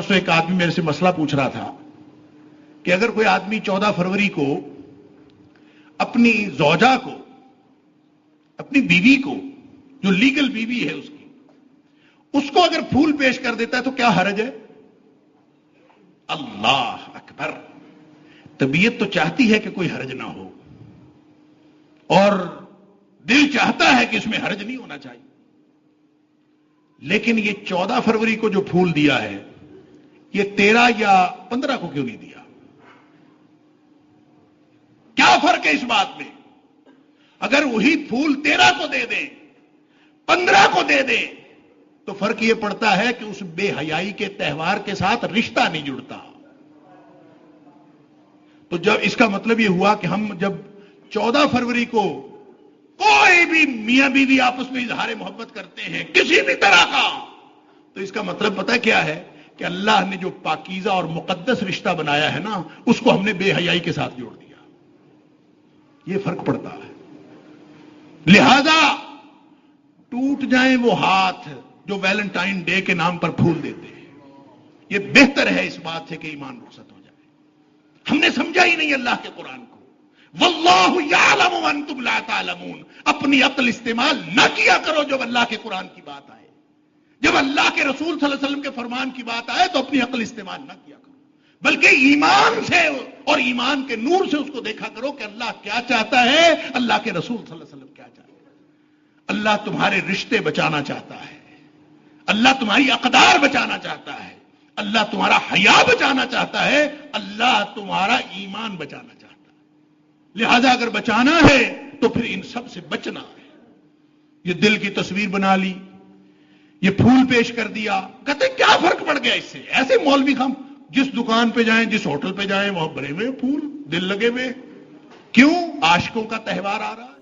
परसों एक आदमी मेरे से मसला पूछ रहा था कि अगर कोई आदमी 14 फरवरी को अपनी ज़ौजा को, अपनी बीवी को, जो लीगल बीवी है उसको अगर फूल पेश कर देता है तो क्या हर्ज है? अल्लाह अकबर। तबीयत तो चाहती है कि कोई हर्ज ना हो और दिल चाहता है कि इसमें हर्ज नहीं होना चाहिए, लेकिन ये 14 फरवरी को जो फूल दिया है ये 13 या 15 को क्यों नहीं दिया? क्या फर्क है इस बात में? अगर वही फूल 13 को दे दे, 15 को दे दे, तो फर्क यह पड़ता है कि उस बेहयाई के त्योहार के साथ रिश्ता नहीं जुड़ता। तो जब इसका मतलब यह हुआ कि हम जब 14 फरवरी को कोई भी मियां बीवी आपस में इजहार मोहब्बत करते हैं किसी भी तरह का, तो इसका मतलब पता क्या है कि अल्लाह ने जो पाकीज़ा और मुकद्दस रिश्ता बनाया है ना, उसको हमने बेहयाई के साथ जोड़ दिया। यह फर्क पड़ता है। लिहाजा टूट जाएं वो हाथ जो वैलेंटाइन डे के नाम पर फूल देते हैं, यह बेहतर है इस बात से कि ईमान रुखसत हो जाए। हमने समझा ही नहीं अल्लाह के कुरान को। वल्लाहु यालमु व अंतुम ला तालमून। अपनी अक्ल इस्तेमाल ना किया करो जब अल्लाह के कुरान की बात आए, जब अल्लाह के रसूल सल्लल्लाहु अलैहि वसल्लम के फरमान की बात आए तो अपनी अक्ल इस्तेमाल ना किया करो, बल्कि ईमान से और ईमान के नूर से उसको देखा करो कि अल्लाह क्या चाहता है, अल्लाह के रसूल सल्लल्लाहु अलैहि वसल्लम क्या चाहते हैं। अल्लाह तुम्हारे रिश्ते बचाना चाहता है, अल्लाह तुम्हारी अक़दार बचाना चाहता है, अल्लाह तुम्हारा हया बचाना चाहता है, अल्लाह तुम्हारा ईमान बचाना चाहता है। लिहाजा अगर बचाना है तो फिर इन सब से बचना है। ये दिल की तस्वीर बना ली, ये फूल पेश कर दिया, कहते क्या फर्क पड़ गया इससे? ऐसे मौलवी हम जिस दुकान पे जाएं, जिस होटल पे जाएं, वहां भरे हुए फूल, दिल लगे हुए। क्यों? आशिकों का त्योहार आ रहा है।